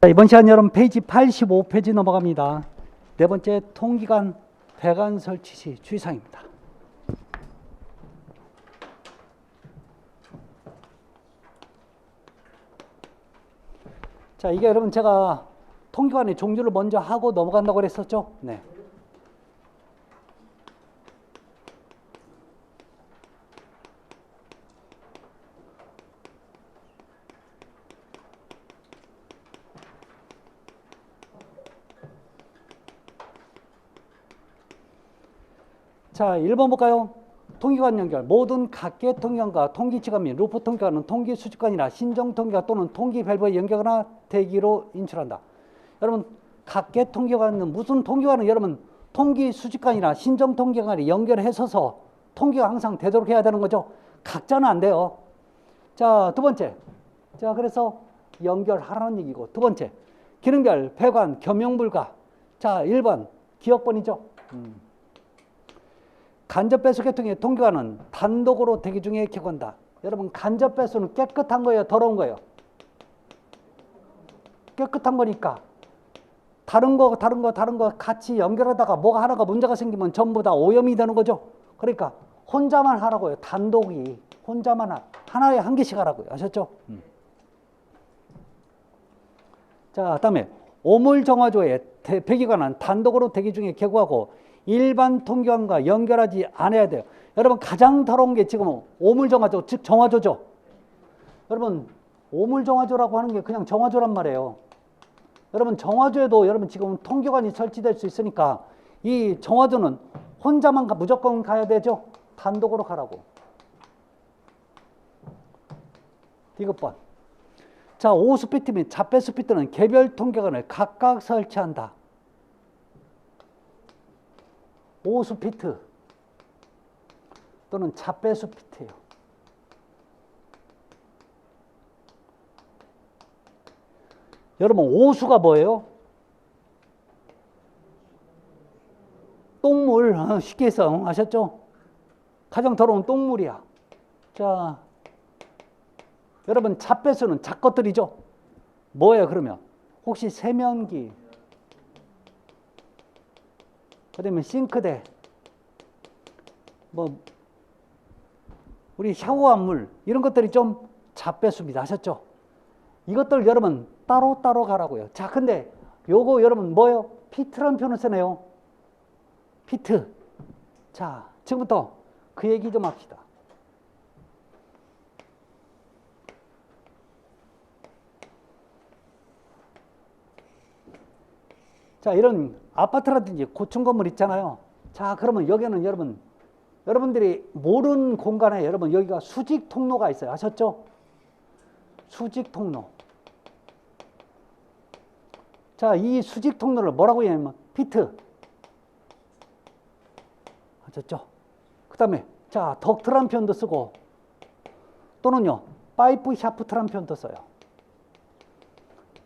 자, 이번 시간 여러분 페이지 85페이지 넘어갑니다. 네 번째 통기관 배관 설치 시 주의사항입니다. 자, 이게 여러분 제가 통기관의 종류를 먼저 하고 넘어간다고 그랬었죠? 네. 자, 1번 볼까요? 통기관 연결. 모든 각계 통기관과 통기치관 및 루프 통기관은 통기 수직관이나 신정 통기관 또는 통기 밸브에 연결하거나 대기로 인출한다. 여러분, 각계 통기관은 무슨 통기관은 여러분 통기 수직관이나 신정 통기관에 연결해서서 통기가 항상 되도록 해야 되는 거죠. 각자는 안 돼요. 자, 두 번째. 자, 그래서 연결하라는 얘기고. 두 번째. 기능별 배관 겸용 불가. 자, 1번 기억번이죠. 간접 배수 계통의 통기관은 단독으로 대기 중에 켜건다. 여러분, 간접 배수는 깨끗한 거예요, 더러운 거예요? 깨끗한 거니까 다른 거 같이 연결하다가 뭐가 하나가 문제가 생기면 전부 다 오염이 되는 거죠. 그러니까 혼자만 하라고요. 단독이 혼자만 하나에 한 개씩 하라고요. 아셨죠? 자, 그다음에 오물정화조의 배기관은 단독으로 대기 중에 켜고하고 일반 통기관과 연결하지 않아야 돼요. 여러분, 가장 더러운 게 지금 오물정화조, 즉 정화조죠. 여러분, 오물정화조라고 하는 게 그냥 정화조란 말이에요. 여러분, 정화조에도 여러분 지금 통기관이 설치될 수 있으니까 이 정화조는 혼자만 무조건 가야 되죠. 단독으로 가라고. 디귿번. 자, 오수피트 및 잡배수피트는 개별 통기관을 각각 설치한다. 오수피트 또는 잡배수피트예요. 여러분, 오수가 뭐예요? 똥물, 쉽게 해서 아셨죠? 가장 더러운 똥물이야. 자, 여러분, 잡배수는 잡것들이죠. 뭐예요, 그러면? 혹시 세면기, 그다음에 싱크대, 뭐 우리 샤워한 물 이런 것들이 좀 잡배수입니다. 아셨죠? 이것들 여러분 따로 가라고요. 자, 근데 요거 여러분 뭐예요? 피트라는 표현을 쓰네요. 피트. 자, 지금부터 그 얘기 좀 합시다. 자, 이런 아파트라든지 고층 건물 있잖아요. 자, 그러면 여기는 여러분들이 모르는 공간에 여러분 여기가 수직 통로가 있어요. 아셨죠? 수직 통로. 자, 이 수직 통로를 뭐라고 얘기하냐면 피트. 아셨죠? 그 다음에 자, 덕트란 표현도 쓰고 또는요 파이프 샤프트란 표현도 써요.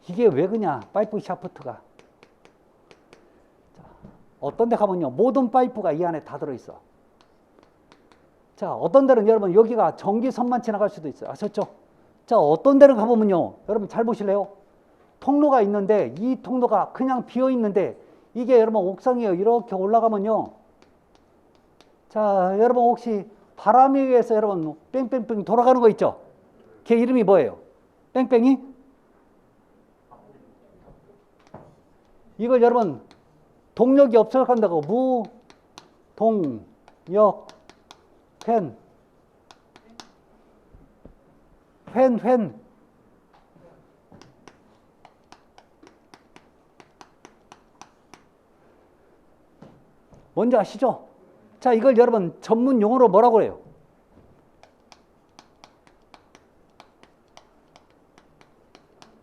이게 왜 그냐? 파이프 샤프트가 어떤 데 가면요 모든 파이프가 이 안에 다 들어있어. 자, 어떤 데는 여러분 여기가 전기선만 지나갈 수도 있어요. 아셨죠? 자, 어떤 데를 가보면요 여러분 잘 보실래요? 통로가 있는데 이 통로가 그냥 비어 있는데 이게 여러분 옥상이에요. 이렇게 올라가면요, 자, 여러분 혹시 바람에 의해서 여러분 뺑뺑뺑 돌아가는 거 있죠? 걔 이름이 뭐예요? 뺑뺑이? 이걸 여러분 동력이 없어간다고 무동력 횡 뭔지 아시죠? 자, 이걸 여러분 전문 용어로 뭐라고 해요?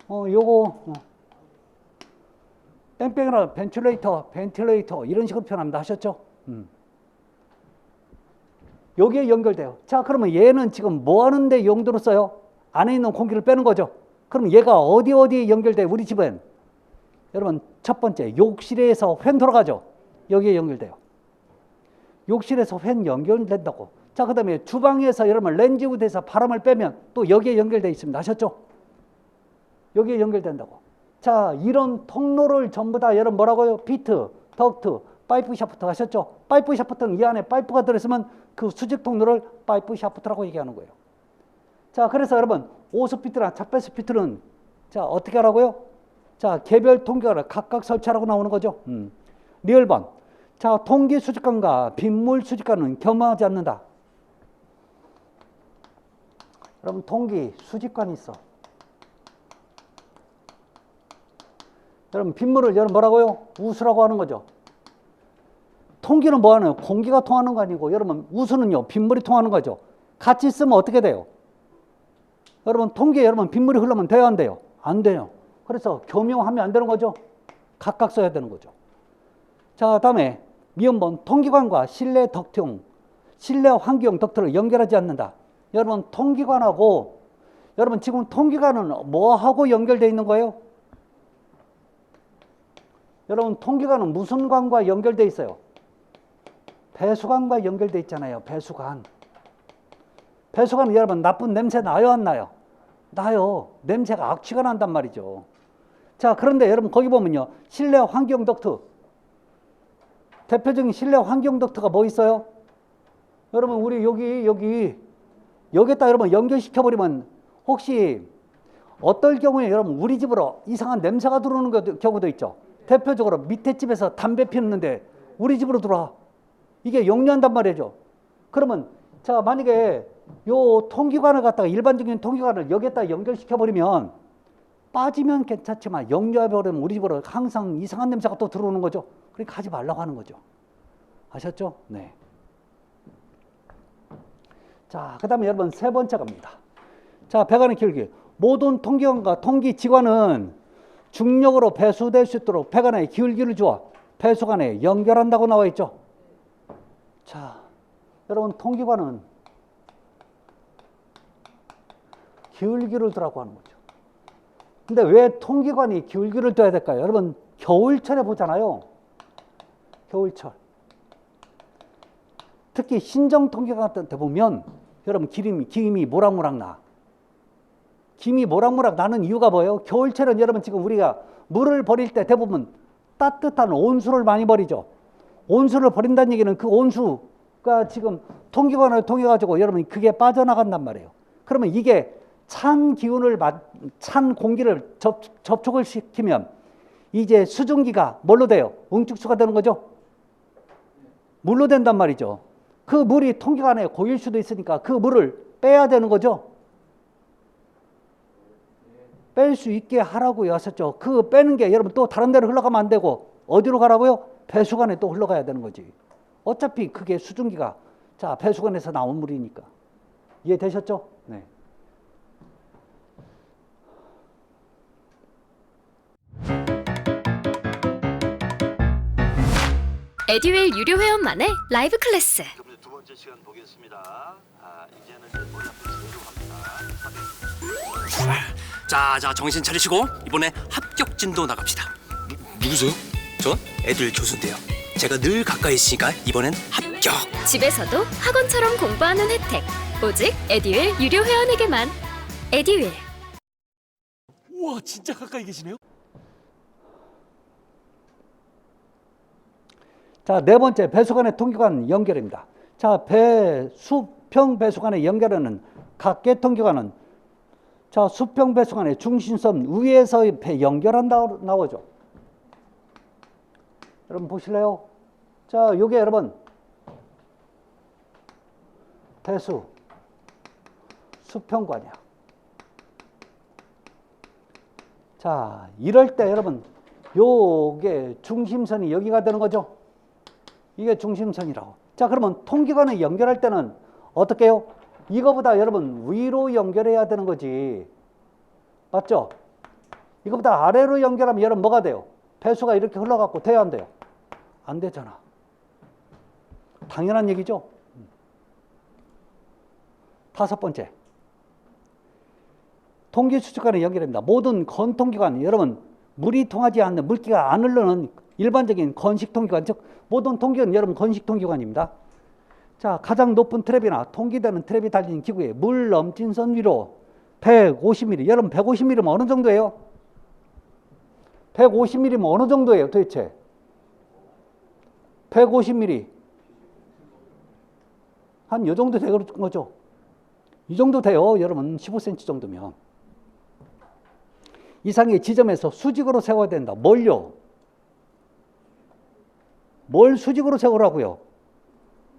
요거 뺑뺑이나 벤틸레이터 이런 식으로 표현합니다. 하셨죠? 여기에 연결돼요. 자, 그러면 얘는 지금 뭐 하는데 용도로 써요? 안에 있는 공기를 빼는 거죠. 그럼 얘가 어디에 연결돼요? 우리 집엔 여러분 첫 번째 욕실에서 팬 돌아가죠. 여기에 연결돼요. 욕실에서 팬 연결된다고. 자, 그 다음에 주방에서 여러분 렌즈우드에서 바람을 빼면 또 여기에 연결되어 있습니다. 아셨죠? 여기에 연결된다고. 자, 이런 통로를 전부 다 여러분 뭐라고요? 피트, 덕트, 파이프 샤프트 하셨죠? 파이프 샤프트는 이 안에 파이프가 들어있으면 그 수직 통로를 파이프 샤프트라고 얘기하는 거예요. 자, 그래서 여러분 오스피트나 잡배스피트는 자, 어떻게 하라고요? 자, 개별 통기관을 각각 설치하라고 나오는 거죠. 리얼번. 자, 통기 수직관과 빗물 수직관은 겸하지 않는다. 여러분, 통기 수직관이 있어. 여러분, 빗물을 여러분 뭐라고요? 우수라고 하는 거죠. 통기는 뭐 하는 거예요? 공기가 통하는 거 아니고, 여러분, 우수는요, 빗물이 통하는 거죠. 같이 쓰면 어떻게 돼요? 여러분, 통기에 여러분, 빗물이 흐르면 돼요, 안 돼요? 안 돼요. 그래서 겸용하면 안 되는 거죠. 각각 써야 되는 거죠. 자, 다음에 미음번 통기관과 실내 덕트용, 실내 환기용 덕트를 연결하지 않는다. 여러분, 통기관하고 여러분 지금 통기관은 뭐하고 연결되어 있는 거예요? 여러분, 통기관은 무슨 관과 연결되어 있어요? 배수관과 연결되어 있잖아요. 배수관. 배수관은 여러분 나쁜 냄새 나요, 안 나요? 나요. 냄새가 악취가 난단 말이죠. 자, 그런데 여러분 거기 보면요, 실내 환기용 덕트, 대표적인 실내 환기용 덕트가 뭐 있어요? 여러분, 우리 여기에다 여러분 연결시켜 버리면 혹시 어떨 경우에 여러분 우리 집으로 이상한 냄새가 들어오는 경우도 있죠. 대표적으로 밑에 집에서 담배 피우는데 우리 집으로 들어와. 이게 역류한단 말이죠. 그러면 자, 만약에 요 통기관을 갖다가 일반적인 통기관을 여기에다 연결시켜 버리면 빠지면 괜찮지만 역류해 버리면 우리 집으로 항상 이상한 냄새가 또 들어오는 거죠. 그러니까 하지 말라고 하는 거죠. 아셨죠? 네. 자, 그 다음에 여러분 세 번째 갑니다. 자, 배관의 길기. 모든 통기관과 통기지관은 중력으로 배수될 수 있도록 배관의 기울기를 주어 배수관에 연결한다고 나와 있죠. 자, 여러분 통기관은 기울기를 두라고 하는 거죠. 근데 왜 통기관이 기울기를 둬야 될까요? 여러분 겨울철에 보잖아요. 겨울철. 특히 신정 통기관 같은 데 보면 여러분 김이 모락모락 나. 김이 모락모락 나는 이유가 뭐예요? 겨울철은 여러분 지금 우리가 물을 버릴 때 대부분 따뜻한 온수를 많이 버리죠. 온수를 버린다는 얘기는 그 온수가 지금 통기관을 통해 가지고 여러분 그게 빠져나간단 말이에요. 그러면 이게 찬 공기를 접촉을 시키면 이제 수증기가 뭘로 돼요? 응축수가 되는 거죠. 물로 된단 말이죠. 그 물이 통기관에 고일 수도 있으니까 그 물을 빼야 되는 거죠. 뺄 수 있게 하라고 하셨죠. 그 빼는 게 여러분 또 다른 데로 흘러가면 안 되고 어디로 가라고요? 배수관에 또 흘러가야 되는 거지. 어차피 그게 수증기가 자, 배수관에서 나온 물이니까. 이해되셨죠? 네. 에듀윌 유료 회원만의 라이브 클래스. 두 번째 시간 보겠습니다. 이제는 머리 앞에 세로 갑니다. 자, 정신 차리시고 이번에 합격 진도 나갑시다. 누구세요? 전 에듀윌 교수인데요. 제가 늘 가까이 있으니까 이번엔 합격. 집에서도 학원처럼 공부하는 혜택. 오직 에듀윌 유료 회원에게만. 에듀윌. 우와, 진짜 가까이 계시네요. 자, 네 번째 배수관의 통기관 연결입니다. 자, 수평 배수관의 연결하는 각계 통기관은 자, 수평 배수관의 중심선 위에서 연결한다고 나오죠. 여러분 보실래요? 자, 요게 여러분 배수 수평관이야. 자, 이럴 때 여러분 요게 중심선이 여기가 되는 거죠. 이게 중심선이라고. 자, 그러면 통기관을 연결할 때는 어떻게 해요? 이거보다 여러분 위로 연결해야 되는 거지. 맞죠? 이거보다 아래로 연결하면 여러분 뭐가 돼요? 배수가 이렇게 흘러갖고 돼야 안 돼요? 안 되잖아. 당연한 얘기죠? 다섯 번째. 통기 수축관의 연결입니다. 모든 건통기관, 여러분 물이 통하지 않는, 물기가 안 흐르는 일반적인 건식 통기관, 즉 모든 통기관은 여러분 건식 통기관입니다. 자, 가장 높은 트랩이나 통기되는 트랩이 달린 기구에 물 넘진 선 위로 150mm, 여러분 150mm면 어느 정도예요? 150mm면 어느 정도예요, 도대체? 150mm. 한 요 정도 되는 거죠. 이 정도 돼요, 여러분. 15cm 정도면. 이상의 지점에서 수직으로 세워야 된다. 뭘요? 뭘 수직으로 세우라고요?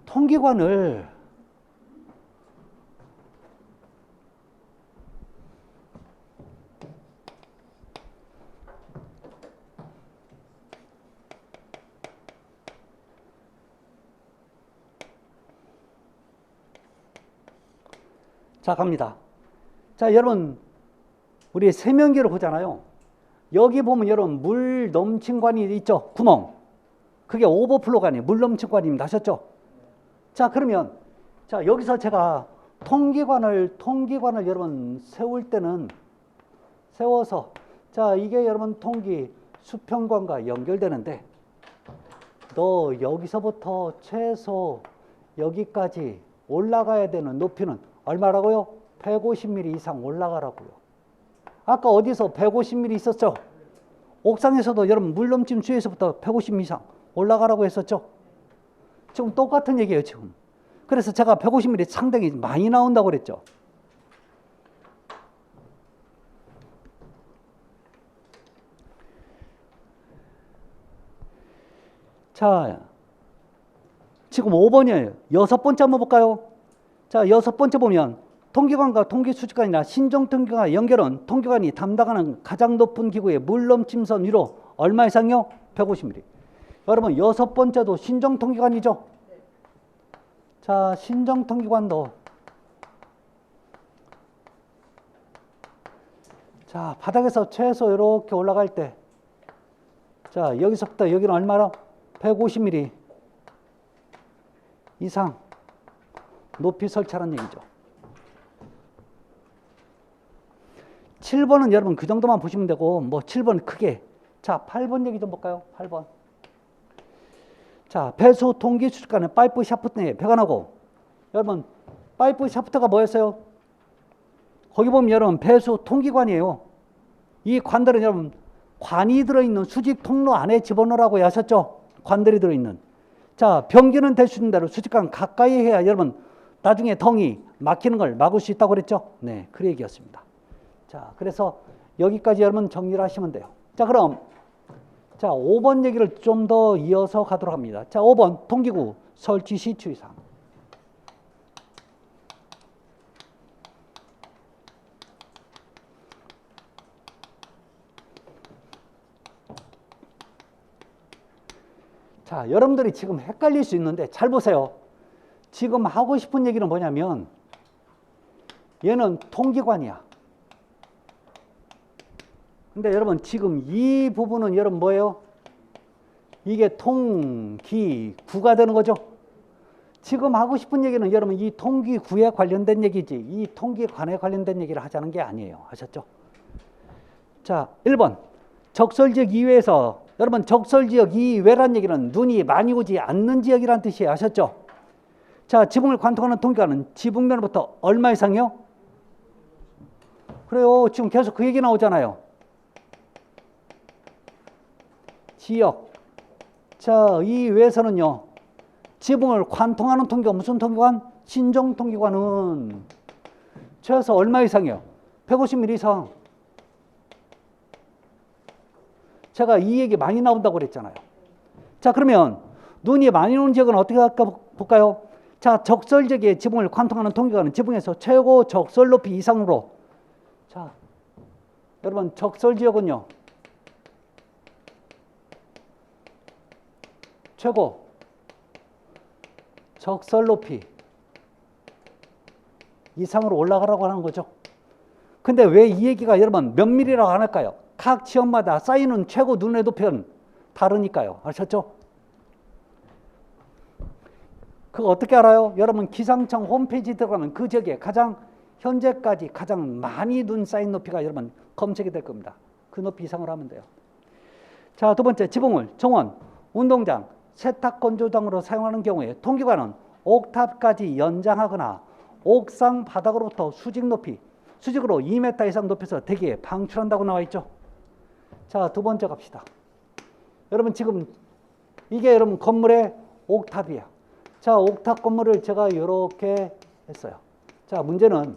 통기관을. 자, 갑니다. 자, 여러분, 우리 세면기를 보잖아요. 여기 보면 여러분, 물 넘친 관이 있죠? 구멍. 그게 오버플로 관이에요. 물 넘친 관입니다. 아셨죠? 자, 그러면, 자, 여기서 제가 통기관을 여러분, 세울 때는, 세워서, 자, 이게 여러분, 통기 수평관과 연결되는데, 너 여기서부터 최소 여기까지 올라가야 되는 높이는 얼마라고요? 150mm 이상 올라가라고요. 아까 어디서 150mm 있었죠? 옥상에서도 여러분 물 넘침 주위에서부터 150mm 이상 올라가라고 했었죠? 지금 똑같은 얘기예요, 지금. 그래서 제가 150mm 상당히 많이 나온다고 그랬죠. 자, 지금 5번이에요. 여섯 번째 한번 볼까요? 자, 여섯 번째 보면 통기관과 통기수직관이나 신정통기관과 연결은 통기관이 담당하는 가장 높은 기구의 물 넘침선 위로 얼마 이상이요? 150mm. 여러분, 여섯 번째도 신정통기관이죠? 자, 신정통기관도. 자, 바닥에서 최소 이렇게 올라갈 때, 자, 여기서부터 여기는 얼마나? 150mm 이상 높이 설치하는 얘기죠. 7번은 여러분 그 정도만 보시면 되고, 뭐 7번 크게. 자, 8번 얘기 좀 볼까요? 8번. 자, 배수 통기 수직관의 파이프 샤프트에 배관하고, 여러분 파이프 샤프트가 뭐였어요? 거기 보면 여러분 배수 통기관이에요. 이 관들은 여러분 관이 들어있는 수직 통로 안에 집어넣으라고 하셨죠? 관들이 들어있는. 자, 변기는 될 수 있는 대로 수직관 가까이 해야 여러분 나중에 덩이 막히는 걸 막을 수 있다고 그랬죠? 네, 그 얘기였습니다. 자, 그래서 여기까지 여러분 정리를 하시면 돼요. 자, 그럼 자, 5번 얘기를 좀 더 이어서 가도록 합니다. 자, 5번 통기구 설치 시 주의사항. 자, 여러분들이 지금 헷갈릴 수 있는데 잘 보세요. 지금 하고 싶은 얘기는 뭐냐면 얘는 통기관이야. 근데 여러분 지금 이 부분은 여러분 뭐예요? 이게 통기구가 되는 거죠. 지금 하고 싶은 얘기는 여러분 이 통기구에 관련된 얘기지 이 통기관에 관련된 얘기를 하자는 게 아니에요. 아셨죠? 자, 1번 적설지역 이외에서 여러분 적설지역 이외란 얘기는 눈이 많이 오지 않는 지역이란 뜻이에요. 아셨죠? 자, 지붕을 관통하는 통기관은 지붕면부터 얼마 이상이요? 그래요. 지금 계속 그 얘기 나오잖아요. 지역. 자, 이 외에서는요. 지붕을 관통하는 통기관 무슨 통기관? 신정 통기관은 최소 얼마 이상이요? 150mm 이상. 제가 이 얘기 많이 나온다고 그랬잖아요. 자, 그러면 눈이 많이 오는 지역은 어떻게 할까 볼까요? 자, 적설지역의 지붕을 관통하는 통기관은 지붕에서 최고 적설 높이 이상으로. 자, 여러분 적설지역은요. 최고 적설 높이 이상으로 올라가라고 하는 거죠. 근데 왜 이 얘기가 여러분 몇 밀리라고 안 할까요? 각 지역마다 쌓이는 최고 눈의 높이는 다르니까요. 아셨죠? 그거 어떻게 알아요? 여러분 기상청 홈페이지 들어가면 그 지역에 현재까지 가장 많이 눈 쌓인 높이가 여러분 검색이 될 겁니다. 그 높이 이상으로 하면 돼요. 자, 두 번째 지붕을 정원, 운동장, 세탁 건조장으로 사용하는 경우에 통기관은 옥탑까지 연장하거나 옥상 바닥으로부터 수직으로 2m 이상 높여서 대기에 방출한다고 나와 있죠. 자, 두 번째 갑시다. 여러분 지금 이게 여러분 건물의 옥탑이에요. 자, 옥탑 건물을 제가 이렇게 했어요. 자, 문제는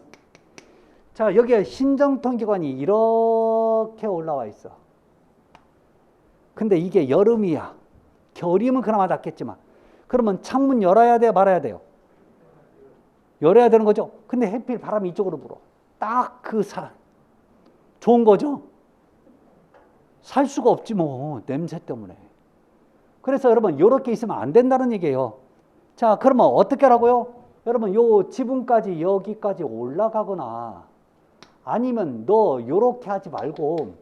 자, 여기에 신정통기관이 이렇게 올라와 있어. 근데 이게 여름이야. 겨울이면 그나마 낫겠지만 그러면 창문 열어야 돼요, 말아야 돼요? 열어야 되는 거죠. 근데 햇빛 바람이 이쪽으로 불어. 딱 그 좋은 거죠. 살 수가 없지 뭐, 냄새 때문에. 그래서 여러분 이렇게 있으면 안 된다는 얘기예요. 자, 그러면 어떻게 하라고요? 여러분 요 지붕까지 여기까지 올라가거나 아니면 너 요렇게 하지 말고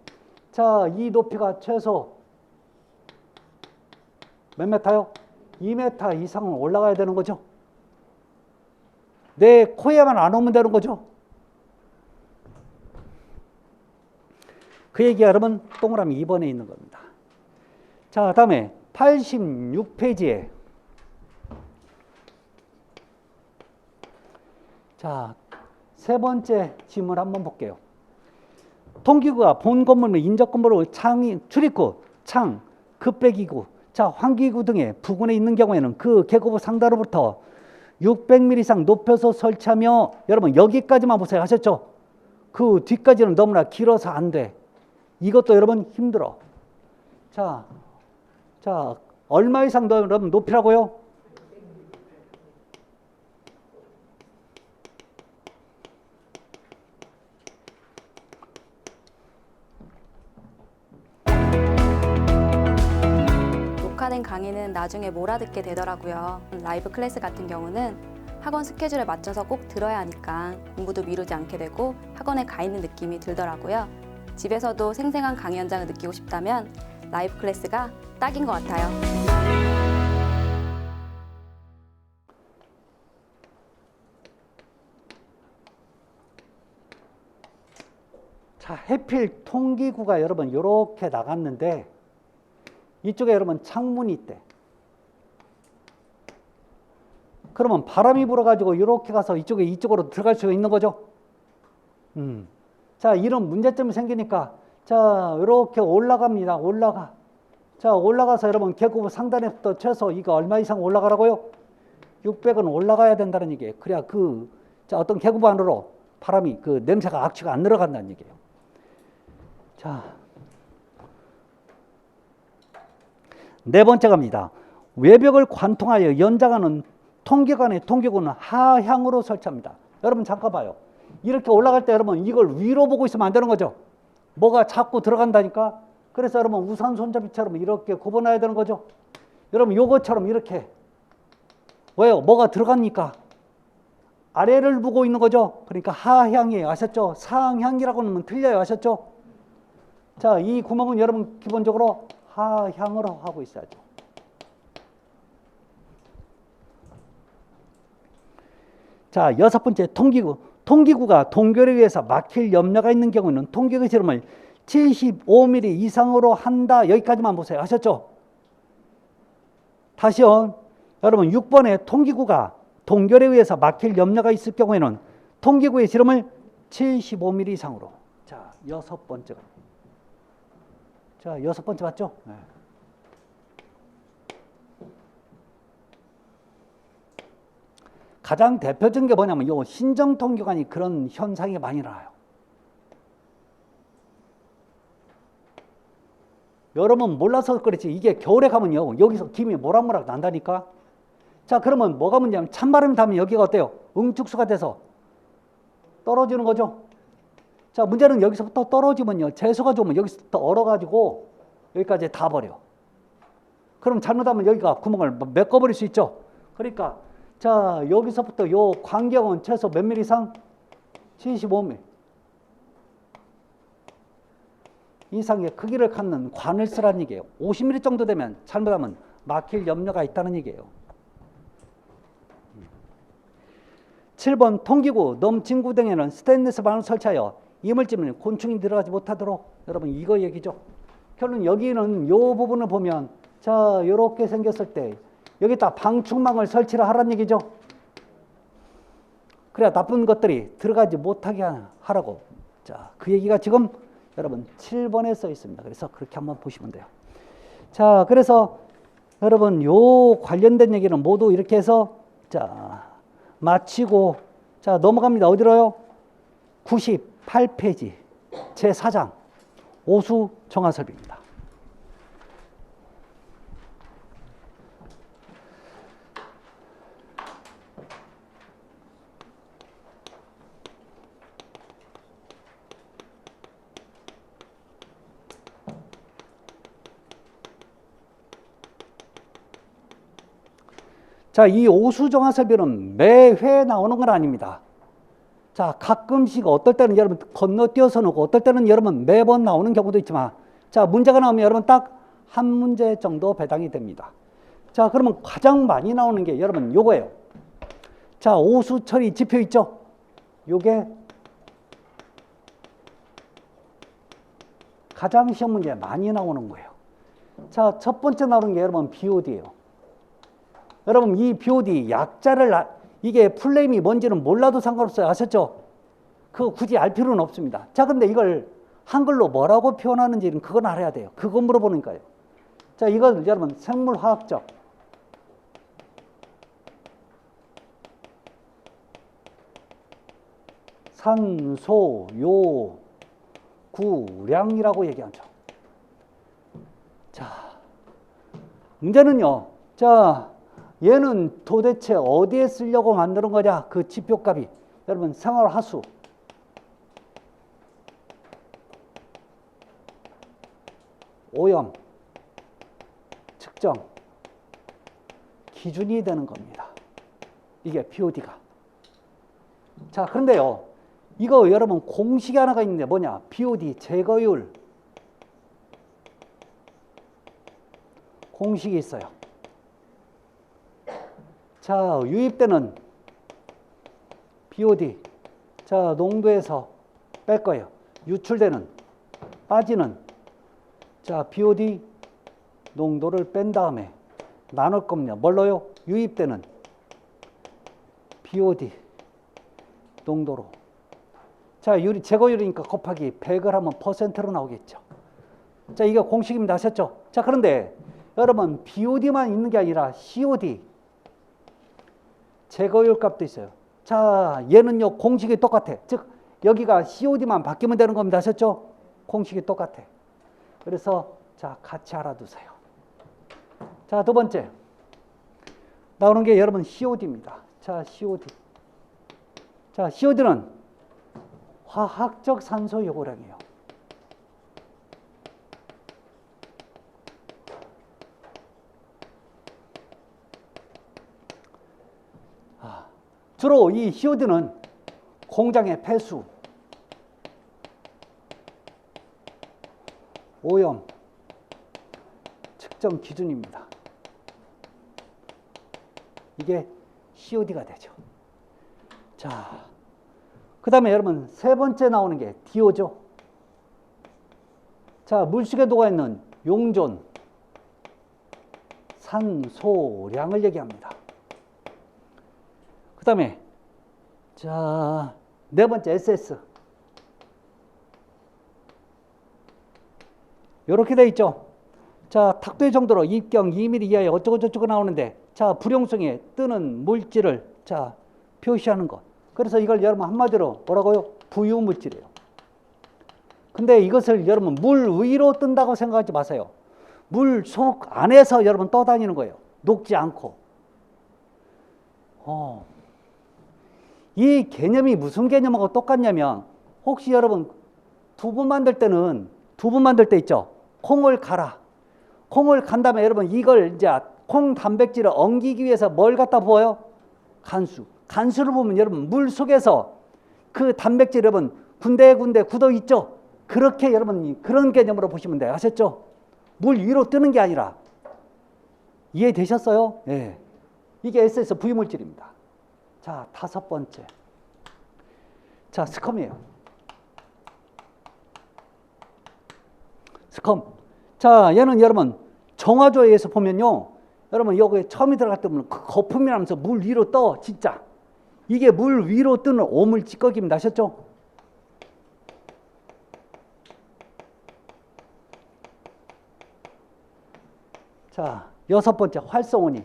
자, 이 높이가 최소 몇 메타요? 2m 이상은 올라가야 되는 거죠. 내 코에만 안 오면 되는 거죠. 그 얘기가 여러분 동그라미 2번에 있는 겁니다. 자, 다음에 86페이지에 자, 세 번째 질문 한번 볼게요. 통기구가 본 건물, 인접 건물로 창이 출입구, 창, 급배기구, 자, 환기구 등의 부근에 있는 경우에는 그 계곡 상단으로부터 600mm 이상 높여서 설치하며 여러분 여기까지만 보세요. 하셨죠? 그 뒤까지는 너무나 길어서 안 돼. 이것도 여러분 힘들어. 자, 얼마 이상 여러분 높이라고요? 녹화된 강의는 나중에 몰아듣게 되더라고요. 라이브 클래스 같은 경우는 학원 스케줄에 맞춰서 꼭 들어야 하니까 공부도 미루지 않게 되고 학원에 가 있는 느낌이 들더라고요. 집에서도 생생한 강의 현장을 느끼고 싶다면 라이브 클래스가 딱인 것 같아요. 자, 해필 통기구가 여러분 이렇게 나갔는데 이쪽에 여러분 창문이 있대. 그러면 바람이 불어가지고 이렇게 가서 이쪽으로 들어갈 수가 있는 거죠. 자, 이런 문제점이 생기니까 자, 이렇게 올라갑니다. 올라가. 자, 올라가서 여러분 계곡 상단에부터 최소 이거 얼마 이상 올라가라고요? 600은 올라가야 된다는 얘기예요. 그래야 자, 어떤 계곡 안으로 바람이 냄새가 악취가 안 들어간다는 얘기예요. 자, 네 번째 갑니다. 외벽을 관통하여 연장하는 통기관의 통기구는 하향으로 설치합니다. 여러분 잠깐 봐요. 이렇게 올라갈 때 여러분 이걸 위로 보고 있으면 안 되는 거죠. 뭐가 자꾸 들어간다니까. 그래서 여러분 우산 손잡이처럼 이렇게 굽어놔야 되는 거죠. 여러분 요것처럼 이렇게. 왜요? 뭐가 들어가니까 아래를 보고 있는 거죠. 그러니까 하향이에요. 아셨죠? 상향이라고 하면 틀려요. 아셨죠? 자, 이 구멍은 여러분 기본적으로 하향으로 하고 있어야죠. 자, 여섯 번째 통기구. 통기구가 동결에 의해서 막힐 염려가 있는 경우는 통기구 지름을 75mm 이상으로 한다. 여기까지만 보세요. 아셨죠? 다시요. 여러분 6번에 통기구가 동결에 의해서 막힐 염려가 있을 경우에는 통기구의 지름을 75mm 이상으로. 자, 여섯 번째. 자, 여섯 번째 맞죠? 네. 가장 대표적인 게 뭐냐면 요 신정통기관이 그런 현상이 많이 나요. 여러분 몰라서 그렇지 이게 겨울에 가면요 여기서 김이 모락모락 난다니까. 자, 그러면 뭐가 문제냐면 찬바람이 타면 여기가 어때요? 응축수가 돼서 떨어지는 거죠. 자, 문제는 여기서부터 떨어지면요 재수가 좋으면 여기서부터 얼어가지고 여기까지 다 버려. 그럼 잘못하면 여기가 구멍을 메꿔버릴 수 있죠. 그러니까 자, 여기서부터 요 간격은 최소 몇 미리 이상? 75mm 이상의 크기를 갖는 관을 쓰라는 얘기예요. 50mm 정도 되면 잘못하면 막힐 염려가 있다는 얘기예요. 7번 통기구 넘친 구덩이에는 스테인리스 방을 설치하여 이물질은 곤충이 들어가지 못하도록. 여러분 이거 얘기죠. 결론 여기는 요 부분을 보면 자, 요렇게 생겼을 때 여기다 방충망을 설치를 하라는 얘기죠. 그래야 나쁜 것들이 들어가지 못하게 하라고. 자, 그 얘기가 지금 여러분 7번에 써 있습니다. 그래서 그렇게 한번 보시면 돼요. 자, 그래서 여러분 요 관련된 얘기는 모두 이렇게 해서 자 마치고 자 넘어갑니다. 어디로요? 98페이지 제4장 오수 정화설비입니다. 자, 이 오수정화설비는 매회 나오는 건 아닙니다. 자, 가끔씩 어떨 때는 여러분 건너뛰어서 놓고 어떨 때는 여러분 매번 나오는 경우도 있지만 자, 문제가 나오면 여러분 딱 한 문제 정도 배당이 됩니다. 자, 그러면 가장 많이 나오는 게 여러분 요거예요. 자, 오수 처리 지표 있죠? 요게 가장 시험 문제에 많이 나오는 거예요. 자, 첫 번째 나오는 게 여러분 BOD예요. 여러분 이 BOD 약자를 이게 풀네임이 뭔지는 몰라도 상관없어요. 아셨죠? 그거 굳이 알 필요는 없습니다. 자, 근데 이걸 한글로 뭐라고 표현하는지는 그건 알아야 돼요. 그거 물어보니까요. 자, 이걸 여러분 생물화학적 산소 요구량이라고 얘기하죠. 자, 문제는요. 자, 얘는 도대체 어디에 쓰려고 만드는 거냐? 그 지표값이 여러분 생활하수 오염 측정 기준이 되는 겁니다. 이게 BOD가. 자, 그런데요. 이거 여러분 공식이 하나가 있는데 뭐냐? BOD 제거율 공식이 있어요. 자, 유입되는 BOD 자, 농도에서 뺄 거예요. 유출되는 빠지는 자, BOD 농도를 뺀 다음에 나눌 겁니다. 뭘로요? 유입되는 BOD 농도로. 자, 제거율이니까 곱하기 100을 하면 퍼센트로 나오겠죠. 자, 이게 공식입니다. 아셨죠? 자, 그런데 여러분 BOD만 있는 게 아니라 COD 제거율 값도 있어요. 자, 얘는요 공식이 똑같아. 즉 여기가 COD만 바뀌면 되는 겁니다. 아셨죠? 공식이 똑같아. 그래서 자, 같이 알아두세요. 자, 두 번째 나오는 게 여러분 COD입니다. 자, COD. 자, COD는 화학적 산소 요구량이에요. 주로 이 COD는 공장의 폐수, 오염, 측정 기준입니다. 이게 COD가 되죠. 자, 그 다음에 여러분 세 번째 나오는 게 DO죠. 자, 물속에 녹아있는 용존, 산소량을 얘기합니다. 그 다음에 자, 네 번째 SS. 이렇게 돼 있죠. 자, 탁도의 정도로 입경 2mm 이하의 어쩌고저쩌고 나오는데 자, 불용성에 뜨는 물질을 자, 표시하는 것. 그래서 이걸 여러분 한마디로 뭐라고요? 부유물질이에요. 근데 이것을 여러분 물 위로 뜬다고 생각하지 마세요. 물 속 안에서 여러분 떠다니는 거예요. 녹지 않고. 이 개념이 무슨 개념하고 똑같냐면 혹시 여러분 두부 만들 때 있죠. 콩을 갈아. 콩을 간 다음에 여러분 이걸 이제 콩 단백질을 엉기기 위해서 뭘 갖다 부어요? 간수. 간수를 보면 여러분 물 속에서 그 단백질 여러분 군데군데 굳어 있죠. 그렇게 여러분 그런 개념으로 보시면 돼요. 아셨죠? 물 위로 뜨는 게 아니라. 이해되셨어요? 예. 이게 SS 부유물질입니다. 자, 다섯 번째. 자, 스컴이에요. 스컴. 자, 얘는 여러분 정화조에서 보면요. 여러분 여기에 처음에 들어갈 때 보면 그 거품이 나면서 물 위로 떠. 진짜. 이게 물 위로 뜨는 오물 찌꺼기입니다. 아셨죠? 자, 여섯 번째 활성온이.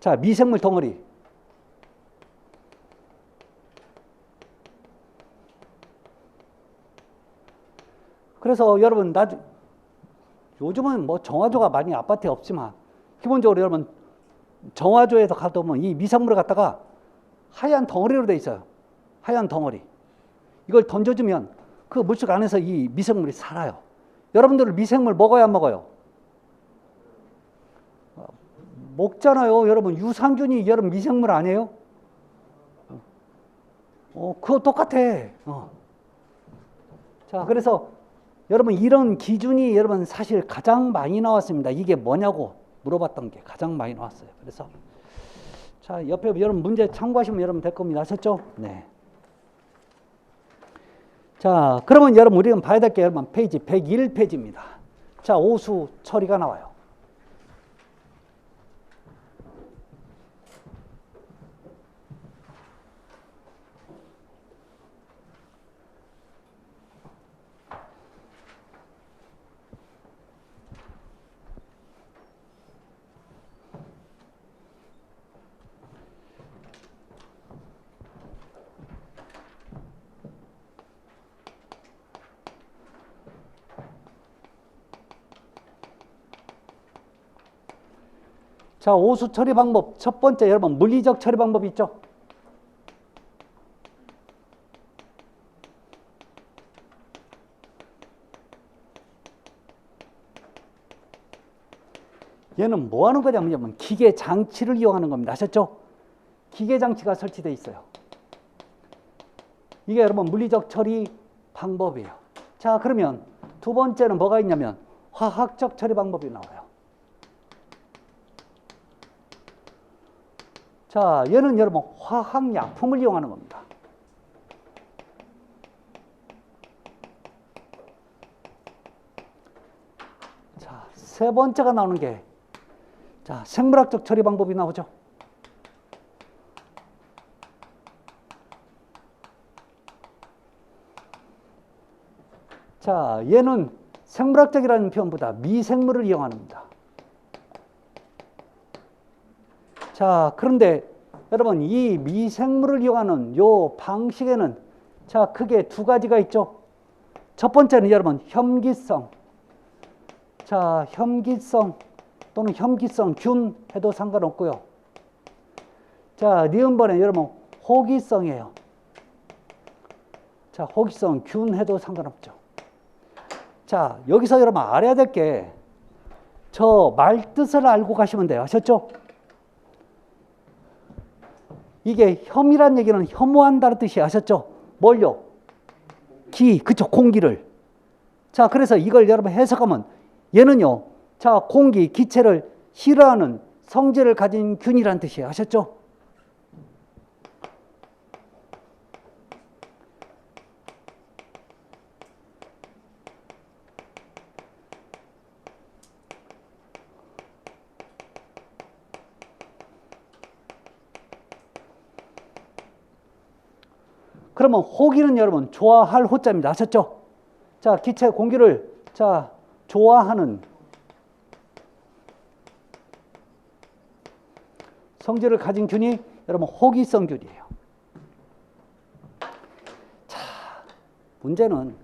자, 미생물 덩어리. 그래서 여러분, 요즘은 뭐 정화조가 많이 아파트에 없지만, 기본적으로 여러분, 정화조에서 가다 보면 이 미생물을 갖다가 하얀 덩어리로 돼 있어요. 하얀 덩어리. 이걸 던져주면 그 물속 안에서 이 미생물이 살아요. 여러분들 미생물 먹어야 안 먹어요? 먹잖아요. 여러분, 유산균이 여러분 미생물 아니에요? 그거 똑같아. 자, 그래서 여러분 이런 기준이 여러분 사실 가장 많이 나왔습니다. 이게 뭐냐고 물어봤던 게 가장 많이 나왔어요. 그래서 자, 옆에 여러분 문제 참고하시면 여러분 될 겁니다. 아셨죠? 네. 자, 그러면 여러분 우리가 봐야 될 게 여러분 페이지 101페이지입니다. 자, 오수 처리가 나와요. 자, 오수 처리 방법. 첫 번째 여러분 물리적 처리 방법이 있죠. 얘는 뭐 하는 거냐면 기계 장치를 이용하는 겁니다. 아셨죠? 기계 장치가 설치되어 있어요. 이게 여러분 물리적 처리 방법이에요. 자, 그러면 두 번째는 뭐가 있냐면 화학적 처리 방법이 나와요. 자, 얘는 여러분 화학약품을 이용하는 겁니다. 자, 세 번째가 나오는 게 자, 생물학적 처리 방법이 나오죠. 자, 얘는 생물학적이라는 표현보다 미생물을 이용하는 겁니다. 자, 그런데 여러분 이 미생물을 이용하는 요 방식에는 자, 크게 두 가지가 있죠. 첫 번째는 여러분 혐기성. 자, 혐기성 또는 혐기성균 해도 상관없고요. 자, 니은번에 여러분 호기성이에요. 자, 호기성균 해도 상관없죠. 자, 여기서 여러분 알아야 될 게 저 말뜻을 알고 가시면 돼요. 아셨죠? 이게 혐이란 얘기는 혐오한다는 뜻이 아셨죠? 뭘요? 그쵸, 공기를. 자, 그래서 이걸 여러분 해석하면 얘는요, 자, 공기, 기체를 싫어하는 성질을 가진 균이란 뜻이에요. 아셨죠? 그러면 호기는 여러분 좋아할 호자입니다. 아셨죠? 자, 기체 공기를 자, 좋아하는 성질을 가진 균이 여러분 호기성균이에요. 자, 문제는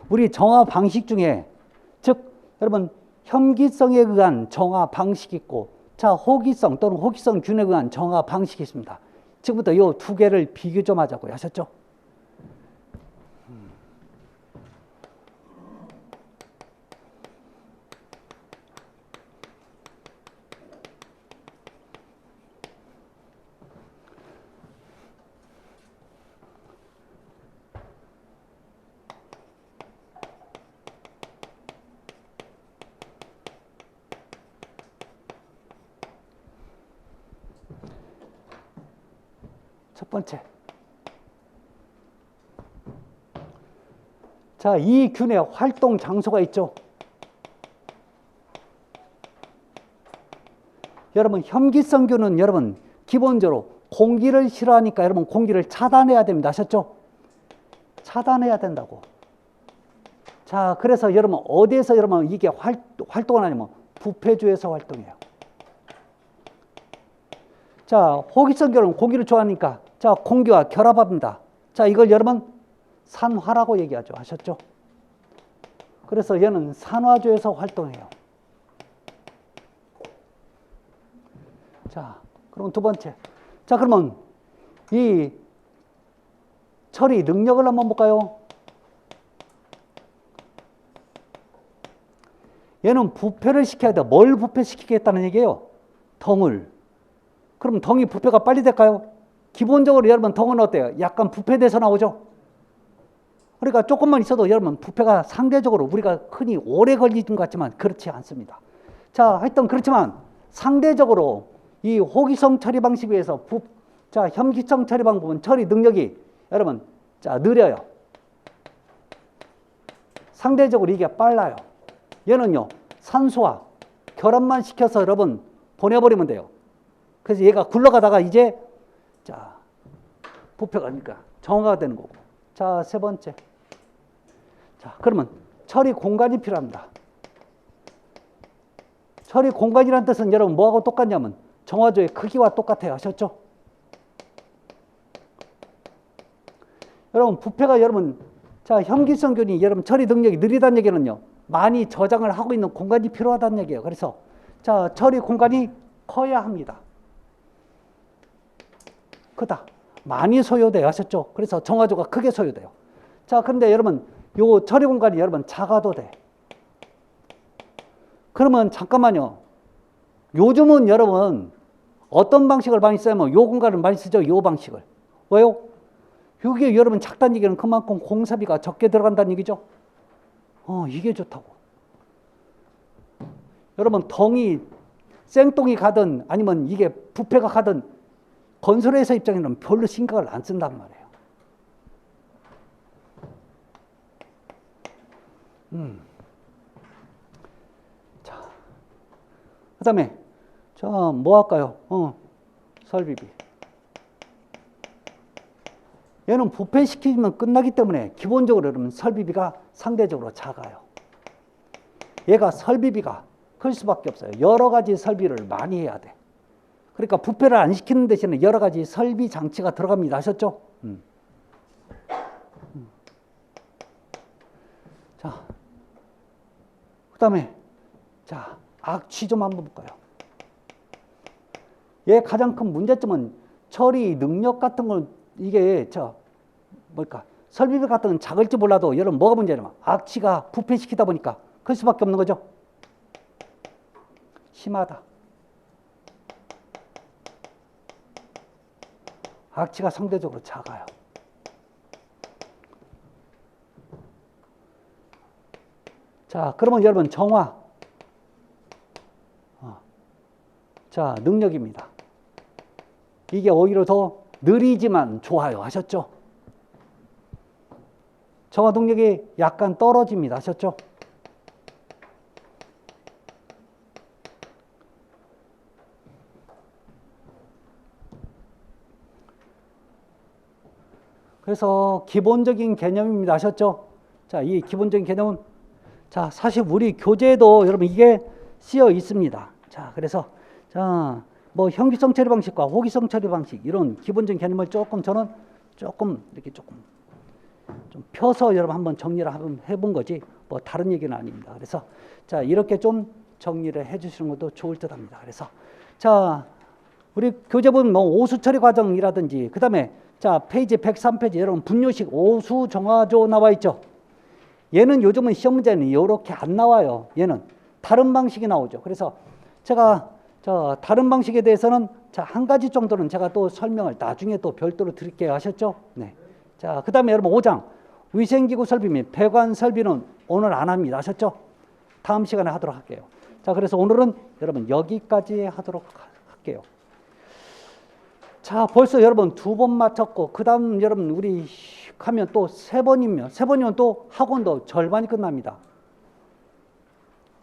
우리 정화 방식 중에 즉 여러분 혐기성에 의한 정화 방식이 있고 자, 호기성 또는 호기성균에 의한 정화 방식이 있습니다. 지금부터 이 두 개를 비교 좀 하자고요. 아셨죠? 첫 번째. 자, 이 균의 활동 장소가 있죠. 여러분, 현기성균은 여러분 기본적으로 공기를 싫어하니까 여러분 공기를 차단해야 됩니다. 아셨죠? 차단해야 된다고. 자, 그래서 여러분 어디에서 여러분 이게 활동을 하냐면 부패주에서 활동해요. 자, 호기성균은 공기를 좋아하니까 자, 공기와 결합합니다. 자, 이걸 여러분 산화라고 얘기하죠. 아셨죠? 그래서 얘는 산화주에서 활동해요. 자, 그럼 두 번째. 자, 그러면 이 처리 능력을 한번 볼까요? 얘는 부패를 시켜야 돼. 뭘 부패시키겠다는 얘기예요? 덩을. 그럼 덩이 부패가 빨리 될까요? 기본적으로 여러분 덩은 어때요? 약간 부패돼서 나오죠? 그러니까 조금만 있어도 여러분 부패가 상대적으로 우리가 흔히 오래 걸리는 것 같지만 그렇지 않습니다. 자, 하여튼 그렇지만 상대적으로 이 호기성 처리 방식에 비해서 자, 현기성 처리 방법은 처리 능력이 여러분 자, 느려요. 상대적으로 이게 빨라요. 얘는요, 산소와 결합만 시켜서 여러분 보내버리면 돼요. 그래서 얘가 굴러가다가 이제 자, 부패가 그러니까 정화가 되는 거고. 자, 세 번째. 자, 그러면 처리 공간이 필요합니다. 처리 공간이라는 뜻은 여러분 뭐하고 똑같냐면 정화조의 크기와 똑같아요. 아셨죠? 여러분 부패가 여러분 자, 현기성균이 여러분 처리 능력이 느리다는 얘기는요, 많이 저장을 하고 있는 공간이 필요하다는 얘기예요. 그래서 자, 처리 공간이 커야 합니다. 크다. 많이 소요돼요. 아셨죠? 그래서 정화조가 크게 소요돼요. 자, 그런데 여러분 요 처리 공간이 여러분 작아도 돼. 그러면 잠깐만요. 요즘은 여러분 어떤 방식을 많이 쓰냐면 요 공간을 많이 쓰죠. 요 방식을. 왜요? 이게 여러분 작다는 얘기는 그만큼 공사비가 적게 들어간다는 얘기죠. 이게 좋다고. 여러분 덩이 생똥이 가든 아니면 이게 부패가 가든 건설회사 입장에는 별로 생각을 안 쓴단 말이에요. 자, 그 다음에 자, 뭐 할까요? 설비비. 얘는 부패시키면 끝나기 때문에 기본적으로 여러분 설비비가 상대적으로 작아요. 얘가 설비비가 클 수밖에 없어요. 여러 가지 설비를 많이 해야 돼. 그러니까 부패를 안 시키는 대신에 여러 가지 설비 장치가 들어갑니다. 아셨죠? 자, 그 다음에 자, 악취 좀 한번 볼까요? 얘 가장 큰 문제점은 처리 능력 같은 걸 이게 뭘까? 설비비 같은 건 작을지 몰라도 여러분 뭐가 문제냐면 악취가 부패시키다 보니까 클 수밖에 없는 거죠. 심하다. 악취가 상대적으로 작아요. 자, 그러면 여러분 정화. 자, 능력입니다. 이게 오히려 더 느리지만 좋아요. 아셨죠? 정화 능력이 약간 떨어집니다. 아셨죠? 그래서 기본적인 개념입니다. 아셨죠? 자, 이 기본적인 개념은 자, 사실 우리 교재에도 여러분 이게 쓰여 있습니다. 자, 그래서 자, 뭐 현기성 처리 방식과 호기성 처리 방식 이런 기본적인 개념을 저는 이렇게 좀 펴서 여러분 한번 정리를 한번 해본 거지 뭐 다른 얘기는 아닙니다. 그래서 자, 이렇게 좀 정리를 해주시는 것도 좋을 듯합니다. 그래서 자, 우리 교재 보면 뭐 오수 처리 과정이라든지 그 다음에 자, 페이지 103페이지 여러분 분뇨식 오수 정화조 나와 있죠. 얘는 요즘은 시험 문제는 이렇게 안 나와요. 얘는 다른 방식이 나오죠. 그래서 제가 다른 방식에 대해서는 자, 한 가지 정도는 제가 또 설명을 나중에 또 별도로 드릴게요. 아셨죠? 네. 자, 그 다음에 여러분 5장 위생기구 설비 및 배관 설비는 오늘 안 합니다. 아셨죠? 다음 시간에 하도록 할게요. 자, 그래서 오늘은 여러분 여기까지 하도록 할게요. 자, 벌써 여러분 2번 맞췄고, 그 다음 여러분 우리 하면 또 3번이면 또 학원도 절반이 끝납니다.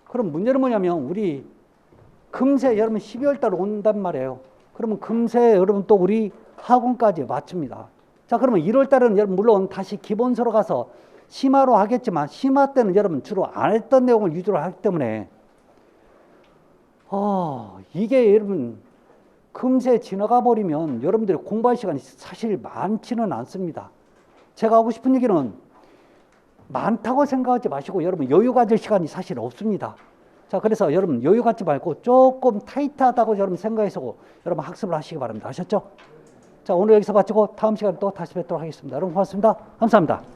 그럼 문제는 뭐냐면 우리 금세 여러분 12월 달 온단 말이에요. 그러면 금세 여러분 또 우리 학원까지 맞춥니다. 자, 그러면 1월 달은 여러분 물론 다시 기본서로 가서 심화로 하겠지만 심화 때는 여러분 주로 안 했던 내용을 위주로 하기 때문에 이게 여러분 금세 지나가 버리면 여러분들이 공부할 시간이 사실 많지는 않습니다. 제가 하고 싶은 얘기는 많다고 생각하지 마시고 여러분 여유 가질 시간이 사실 없습니다. 자, 그래서 여러분 여유 갖지 말고 조금 타이트하다고 여러분 생각해서 여러분 학습을 하시기 바랍니다. 아셨죠? 자, 오늘 여기서 마치고 다음 시간에 또 다시 뵙도록 하겠습니다. 여러분 고맙습니다. 감사합니다.